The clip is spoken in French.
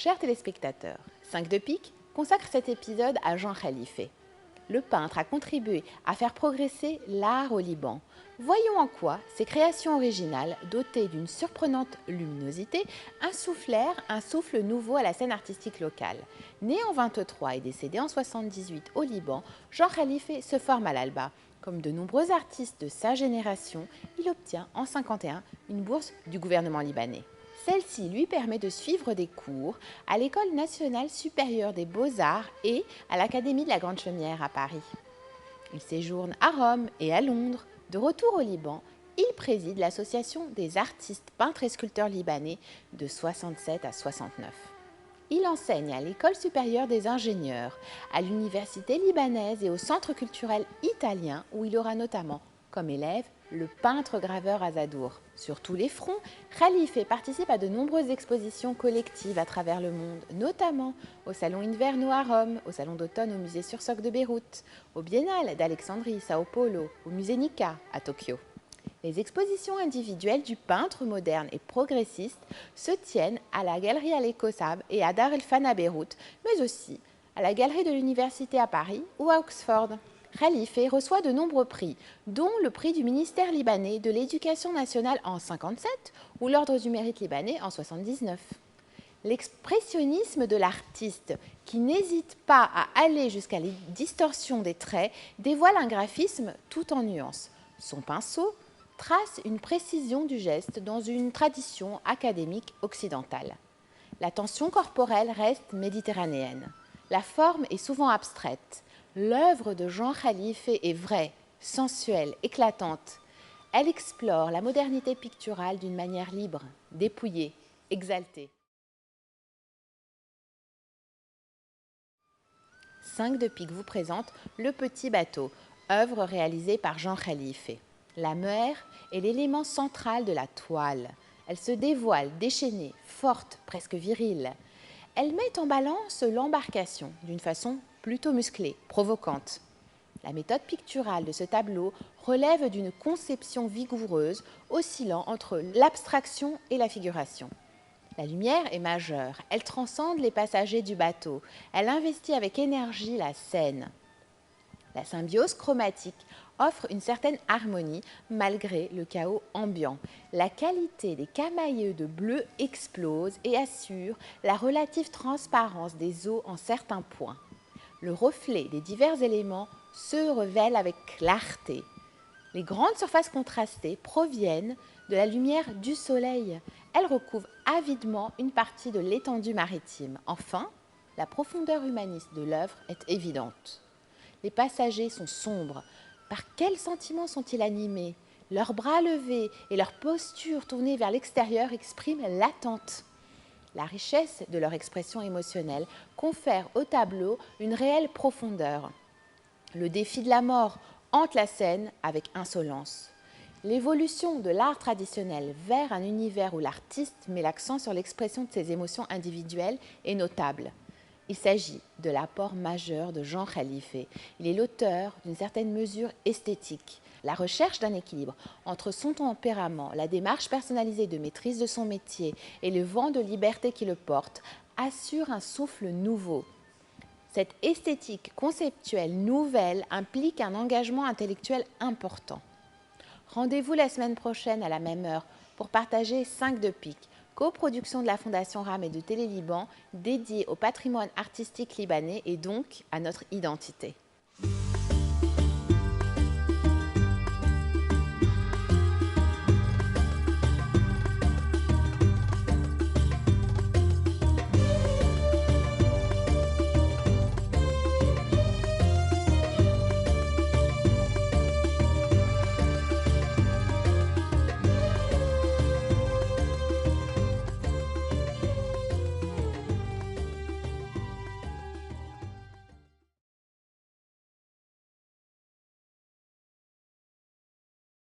Chers téléspectateurs, 5 de pique consacre cet épisode à Jean Khalife. Le peintre a contribué à faire progresser l'art au Liban. Voyons en quoi ses créations originales, dotées d'une surprenante luminosité, insufflèrent un souffle nouveau à la scène artistique locale. Né en 23 et décédé en 78 au Liban, Jean Khalife se forme à l'Alba. Comme de nombreux artistes de sa génération, il obtient en 51 une bourse du gouvernement libanais. Celle-ci lui permet de suivre des cours à l'École nationale supérieure des beaux-arts et à l'Académie de la Grande Chaumière à Paris. Il séjourne à Rome et à Londres. De retour au Liban, il préside l'Association des artistes peintres et sculpteurs libanais de 67 à 69. Il enseigne à l'École supérieure des ingénieurs, à l'Université libanaise et au Centre culturel italien où il aura notamment comme élève le peintre-graveur Azadour. Sur tous les fronts, Khalife participe à de nombreuses expositions collectives à travers le monde, notamment au Salon Inverno à Rome, au Salon d'automne au Musée Sursock de Beyrouth, au Biennale d'Alexandrie, Sao Paulo, au Musée Nikka à Tokyo. Les expositions individuelles du peintre moderne et progressiste se tiennent à la Galerie Al-Ekosab et à Dar el-Fan à Beyrouth, mais aussi à la Galerie de l'Université à Paris ou à Oxford. Khalife reçoit de nombreux prix, dont le prix du ministère libanais de l'Éducation nationale en 1957 ou l'Ordre du mérite libanais en 1979. L'expressionnisme de l'artiste, qui n'hésite pas à aller jusqu'à la distorsion des traits, dévoile un graphisme tout en nuances. Son pinceau trace une précision du geste dans une tradition académique occidentale. La tension corporelle reste méditerranéenne. La forme est souvent abstraite. L'œuvre de Jean Khalife est vraie, sensuelle, éclatante. Elle explore la modernité picturale d'une manière libre, dépouillée, exaltée. 5 de pique vous présente Le Petit Bateau, œuvre réalisée par Jean Khalife. La mer est l'élément central de la toile. Elle se dévoile déchaînée, forte, presque virile. Elle met en balance l'embarcation d'une façon plutôt musclée, provocante. La méthode picturale de ce tableau relève d'une conception vigoureuse, oscillant entre l'abstraction et la figuration. La lumière est majeure, elle transcende les passagers du bateau, elle investit avec énergie la scène. La symbiose chromatique offre une certaine harmonie malgré le chaos ambiant. La qualité des camaïeux de bleu explose et assure la relative transparence des eaux en certains points. Le reflet des divers éléments se révèle avec clarté. Les grandes surfaces contrastées proviennent de la lumière du soleil. Elles recouvrent avidement une partie de l'étendue maritime. Enfin, la profondeur humaniste de l'œuvre est évidente. Les passagers sont sombres. Par quels sentiments sont-ils animés? Leurs bras levés et leur posture tournée vers l'extérieur expriment l'attente. La richesse de leur expression émotionnelle confère au tableau une réelle profondeur. Le défi de la mort hante la scène avec insolence. L'évolution de l'art traditionnel vers un univers où l'artiste met l'accent sur l'expression de ses émotions individuelles est notable. Il s'agit de l'apport majeur de Jean Khalife. Il est l'auteur d'une certaine mesure esthétique. La recherche d'un équilibre entre son tempérament, la démarche personnalisée de maîtrise de son métier et le vent de liberté qui le porte assure un souffle nouveau. Cette esthétique conceptuelle nouvelle implique un engagement intellectuel important. Rendez-vous la semaine prochaine à la même heure pour partager 5 de pique, coproduction de la Fondation RAM et de Télé Liban, dédiée au patrimoine artistique libanais et donc à notre identité.